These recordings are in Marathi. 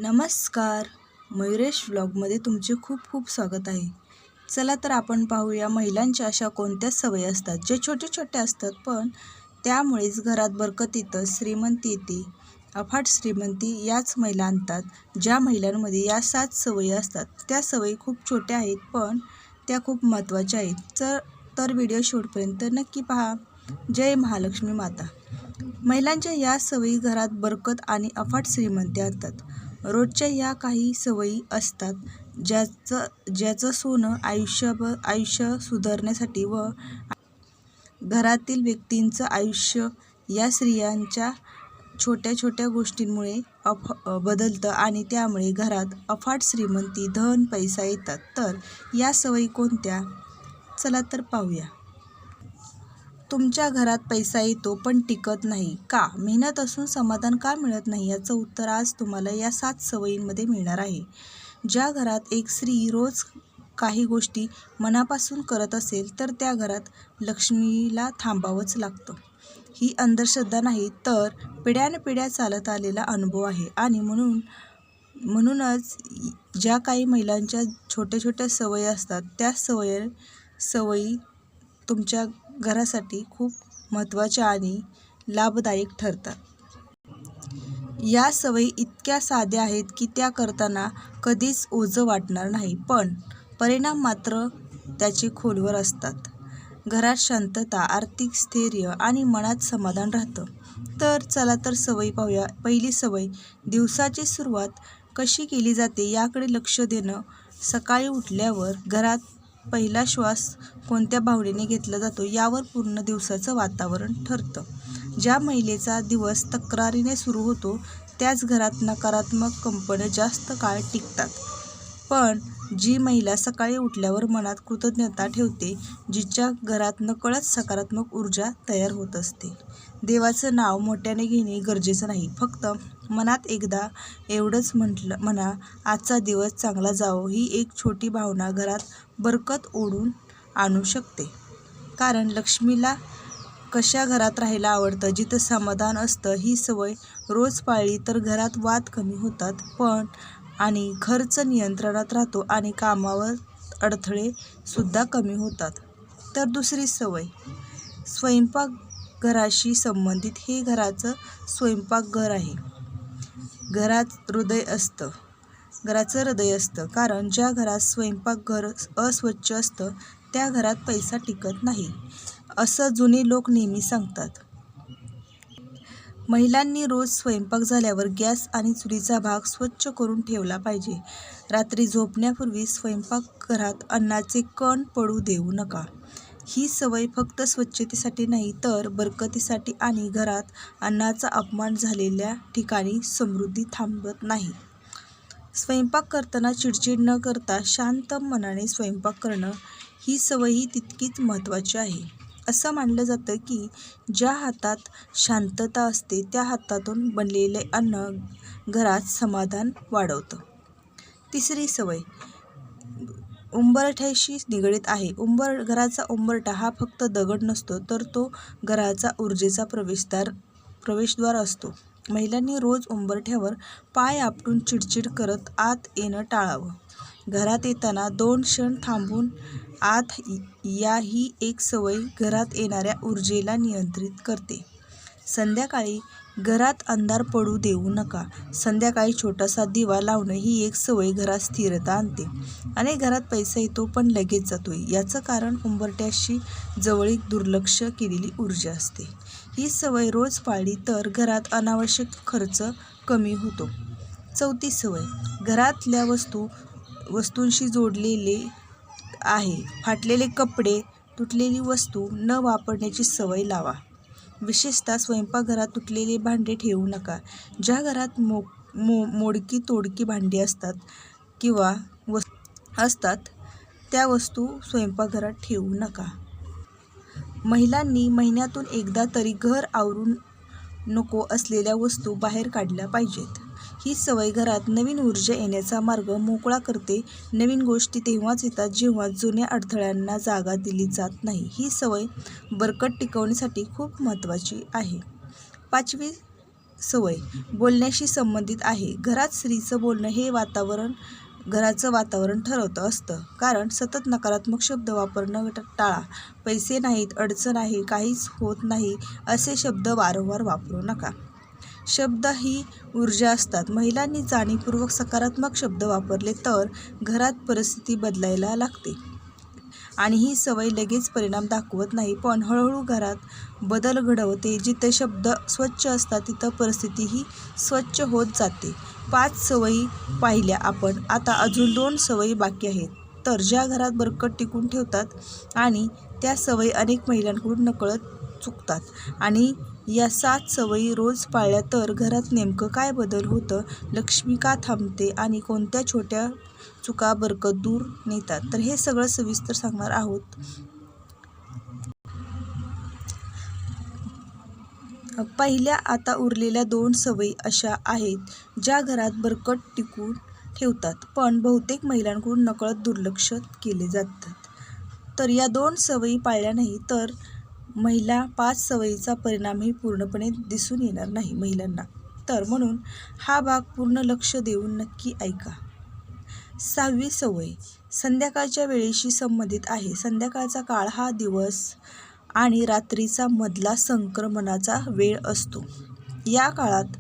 नमस्कार. मयुरेश व्लॉगमध्ये तुमचे खूप खूप स्वागत आहे. चला तर आपण पाहूया महिलांच्या अशा कोणत्या सवयी असतात जे छोटे छोटे असतात, पण त्यामुळेच घरात बरकत येतं, श्रीमंती येते. अफाट श्रीमंती याच महिला आणतात. ज्या महिलांमध्ये या 7 सवयी असतात. त्या सवयी खूप छोट्या आहेत, पण त्या खूप महत्त्वाच्या आहेत. तर व्हिडिओ शेवटपर्यंत नक्की पहा. जय महालक्ष्मी माता. महिलांच्या या सवयी घरात बरकत आणि अफाट श्रीमंती आणतात. रोजच्या या काही सवयी असतात ज्याचं सोनं आयुष्य सुधारण्यासाठी व घरातील व्यक्तींचं आयुष्य या स्त्रियांच्या छोट्या छोट्या गोष्टींमुळे बदलतं आणि त्यामुळे घरात अफाट श्रीमंती, धन, पैसा येतात. तर या सवयी कोणत्या? चला तर पाहूया. तुमच्या घरात पैसा येतो पण टिकत नाही का? मेहनत असून समाधान का मिळत नाही? याचं उत्तर आज तुम्हाला या 7 सवयींमध्ये मिळणार आहे. ज्या घरात एक स्त्री रोज काही गोष्टी मनापासून करत असेल तर त्या घरात लक्ष्मीला थांबावंच लागतं. ही अंधश्रद्धा नाही, तर पिढ्यानपिढ्या चालत आलेला अनुभव आहे. आणि म्हणूनच ज्या काही महिलांच्या छोट्या छोट्या सवयी असतात, त्या सवयी तुमच्या घरासाठी खूप महत्त्वाच्या आणि लाभदायक ठरतात. या सवयी इतक्या साध्या आहेत की त्या करताना कधीच ओझं वाटणार नाही, पण परिणाम मात्र त्याचे खोलवर असतात. घरात शांतता, आर्थिक स्थैर्य आणि मनात समाधान राहतं. तर चला तर सवयी पाहूया. पहिली सवय, दिवसाची सुरुवात कशी केली जाते याकडे लक्ष देणं. सकाळी उठल्यावर घरात पहिला श्वास कोणत्या भावनेने घेतला जातो यावर पूर्ण दिवसाचं वातावरण ठरतं. ज्या महिलेचा दिवस तक्रारीने सुरू होतो त्याच घरात नकारात्मक कंपन्या जास्त काळ टिकतात. पण जी महिला सकाळी उठल्यावर मनात कृतज्ञता ठेवते, जिच्या घरात नकळत सकारात्मक ऊर्जा तयार होत असते. देवाचं नाव मोठ्याने घेणे गरजेचं नाही, फक्त मनात एकदा एवढंच म्हणा, आजचा दिवस चांगला जावो. ही एक छोटी भावना घरात बरकत ओढून आणू शकते. कारण लक्ष्मीला कशा घरात राहायला आवडतं? जिथं समाधान असतं. ही सवय रोज पाळली तर घरात वाद कमी होतात, आणि खर्च नियंत्रणात राहतो आणि कामावर अडथळे सुद्धा कमी होतात. तर दुसरी सवय, स्वयंपाकघराशी संबंधित. हे घराचं स्वयंपाकघर आहे. घराचं हृदय असतं. कारण ज्या घरात स्वयंपाकघर अस्वच्छ असतं त्या घरात पैसा टिकत नाही, असं जुने लोक नेहमी सांगतात. महिलांनी रोज स्वयंपाक झाल्यावर गॅस आणि चुलीचा भाग स्वच्छ करून ठेवला पाहिजे. रात्री झोपण्यापूर्वी स्वयंपाकघरात अन्नाचे कण पडू देऊ नका. ही सवय फक्त स्वच्छतेसाठी नाही, तर बरकतीसाठी आणि घरात अन्नाचा अपमान झालेल्या ठिकाणी समृद्धी थांबत नाही. स्वयंपाक करताना चिडचिड न करता शांत मनाने स्वयंपाक करणं, ही सवयही तितकीच महत्त्वाची आहे. असं मानलं जातं की ज्या हातात शांतता असते त्या हातातून बनलेले अन्न घरात समाधान वाढवतं. तिसरी सवय उंबरठ्याशी निगडीत आहे. घराचा उंबरठा हा फक्त दगड नसतो, तर तो घराचा ऊर्जेचा प्रवेशद्वार असतो. महिलांनी रोज उंबरठ्यावर पाय आपटून चिडचिड करत आत येणं टाळावं. घरात येताना 2 क्षण थांबून आत या. ही एक सवय घरात येणाऱ्या ऊर्जेला नियंत्रित करते. संध्याकाळी घरात अंधार पडू देऊ नका. संध्याकाळी छोटासा दिवा लावणं, ही एक सवय घरात स्थिरता आणते. अनेक घरात पैसा येतो पण लगेच जातो. याचं कारण उंबरठ्याशी जवळीक दुर्लक्ष केलेली ऊर्जा असते. ही सवय रोज पाळली तर घरात अनावश्यक खर्च कमी होतो. चौथी सवय, घरातल्या वस्तूंशी जोडलेले आहे. फाटलेले कपडे, तुटलेली वस्तू न वापरण्याची सवय लावा. विशेषतः स्वयंपाकघरात तुटलेली भांडी ठेवू नका. ज्या घरात मोडकी तोडकी भांडी असतात किंवा असतात त्या वस्तू स्वयंपाकघरात ठेवू नका. महिलांनी महिन्यातून एकदा तरी घर आवरून नको असलेल्या वस्तू बाहेर काढल्या पाहिजेत. ही सवय घरात नवीन ऊर्जा येण्याचा मार्ग मोकळा करते. नवीन गोष्टी तेव्हाच येतात जेव्हा जुन्या अडथळ्यांना जागा दिली जात नाही. ही सवय बरकत टिकवण्यासाठी खूप महत्त्वाची आहे. 5वी सवय बोलण्याशी संबंधित आहे. घरात स्त्रीचं बोलणं हे घराचं वातावरण ठरवतं असतं. कारण सतत नकारात्मक शब्द वापरणं टाळा. पैसे नाहीत, अडचण आहे, काहीच होत नाही असे शब्द वारंवार वापरू नका. शब्द ही ऊर्जा असतात. महिलांनी जाणीवपूर्वक सकारात्मक शब्द वापरले तर घरात परिस्थिती बदलायला लागते. आणि ही सवय लगेच परिणाम दाखवत नाही, पण हळूहळू घरात बदल घडवते. जिथे शब्द स्वच्छ असतात तिथं परिस्थितीही स्वच्छ होत जाते. 5 सवयी पाहिल्या आपण. आता अजून 2 सवयी बाकी आहेत, तर ज्या घरात बरकत टिकून ठेवतात आणि त्या सवयी अनेक महिलांकडून नकळत चुकतात. आणि या 7 सवयी रोज पाळल्या तर घरात नेमकं काय बदल होतं, लक्ष्मी का थांबते आणि कोणत्या छोट्या चुका बरकत दूर नेतात, तर हे सगळं सविस्तर सांगणार आहोत. पहिल्या आता उरलेल्या 2 सवयी अशा आहेत ज्या घरात बरकत टिकून ठेवतात, पण बहुतेक महिलांकडून नकळत दुर्लक्ष केले जातात. तर या 2 सवयी पाळल्या नाही तर 5 सवयीचा परिणामही पूर्णपणे दिसून येणार नाही महिलांना. तर म्हणून हा भाग पूर्ण लक्ष देऊन नक्की ऐका. 6वी सवय संध्याकाळच्या वेळेशी संबंधित आहे. संध्याकाळचा काळ हा दिवस आणि रात्रीचा मधला संक्रमणाचा वेळ असतो. या काळात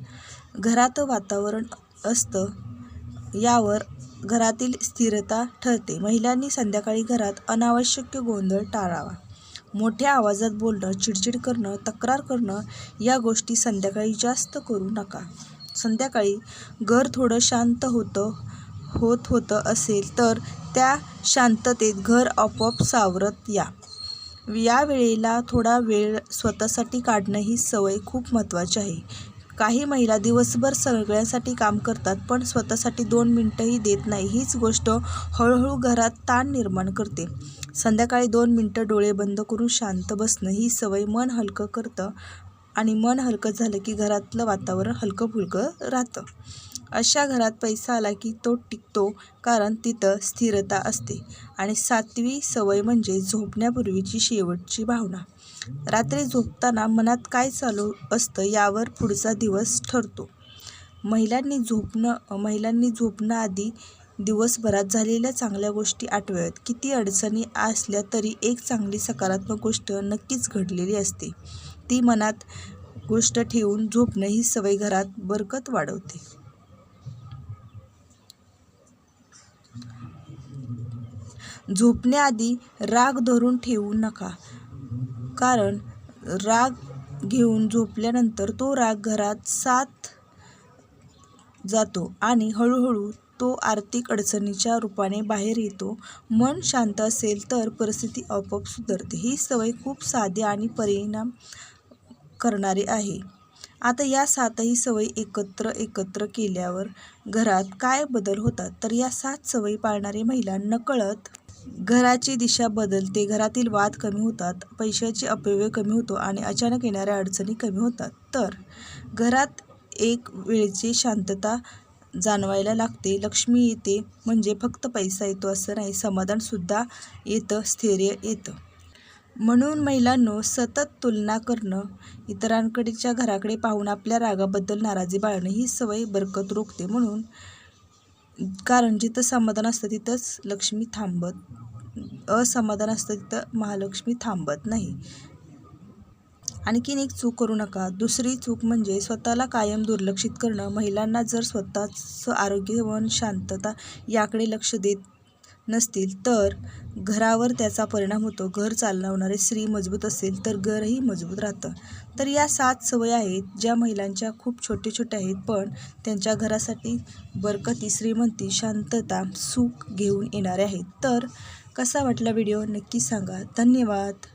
घरात वातावरण असतं, यावर घरातील स्थिरता ठरते. महिलांनी संध्याकाळी घरात अनावश्यक गोंधळ टाळावा. मोठ्या आवाजात बोलणं, चिडचिड करणं, तक्रार करणं या गोष्टी संध्याकाळी जास्त करू नका. संध्याकाळी घर थोडं शांत होतं असेल तर त्या शांततेत घर आपोआप सावरत या. या वेळेला थोडा वेळ स्वतःसाठी काढणं ही सवय खूप महत्त्वाची आहे. काही महिला दिवसभर सगळ्यांसाठी काम करतात पण स्वतःसाठी 2 मिनिटंही देत नाही. हीच गोष्ट हळूहळू घरात ताण निर्माण करते. संध्याकाळी 2 मिनिटं डोळे बंद करून शांत बसणं ही सवय मन हलकं करतं आणि मन हलकं झालं की घरातलं वातावरण हलकं-फुलकं राहतं. अशा घरात पैसा आला की तो टिकतो, कारण तिथं स्थिरता असते. आणि 7वी सवय म्हणजे झोपण्यापूर्वीची शेवटची भावना. रात्री झोपताना मनात काय चालू असतं यावर पुढचा दिवस ठरतो. महिलांनी झोपण्याआधी दिवसभरात झालेल्या चांगल्या गोष्टी आठवाव्यात. किती अडचणी असल्या तरी एक चांगली सकारात्मक गोष्ट नक्कीच घडलेली असते. ती मनात गोष्ट ठेवून झोपणं ही सवय घरात बरकत वाढवते. झोपण्याआधी राग धरून ठेवू नका, कारण राग घेऊन झोपल्यानंतर तो राग घरात साथ जातो आणि हळूहळू तो आर्थिक अडचणीच्या रूपाने बाहेर येतो. मन शांत असेल तर परिस्थिती आपोआप सुधारते. ही सवय खूप साधी आणि परिणाम करणारी आहे. आता या 7ही सवयी एकत्र केल्यावर घरात काय बदल होतात, तर या 7 सवयी पाळणारी महिला नकळत घराची दिशा बदलते. घरातील वाद कमी होतात, पैशाची अपव्यय कमी होतो आणि अचानक येणाऱ्या अडचणी कमी होतात. तर घरात एक वेळची शांतता जाणवायला लागते. लक्ष्मी येते म्हणजे फक्त पैसा येतो असं नाही, समाधानसुद्धा येतं, स्थैर्य येतं. म्हणून महिलांनो, सतत तुलना करणं, इतरांकडच्या घराकडे पाहून आपल्या रागाबद्दल नाराजी बाळगणं ही सवय बरकत रोखते. कारण जिथं समाधान असतं तिथंच लक्ष्मी असमाधान असतं तिथं महालक्ष्मी थांबत नाही. आणखीन एक चूक करू नका. दुसरी चूक म्हणजे स्वतःला कायम दुर्लक्षित करणं. महिलांना जर स्वतःचं आरोग्य व शांतता याकडे लक्ष देत नसतील तर घरावर त्याचा परिणाम होतो. घर चालवणारी स्त्री मजबूत असेल तर घरही मजबूत राहतं. तर या 7 सवयी आहेत ज्या महिलांच्या खूप छोट्या आहेत, पण त्यांच्या घरासाठी बरकती, श्रीमंती, शांतता, सुख घेऊन येणाऱ्या आहेत. तर कसा वाटला व्हिडिओ नक्की सांगा. धन्यवाद.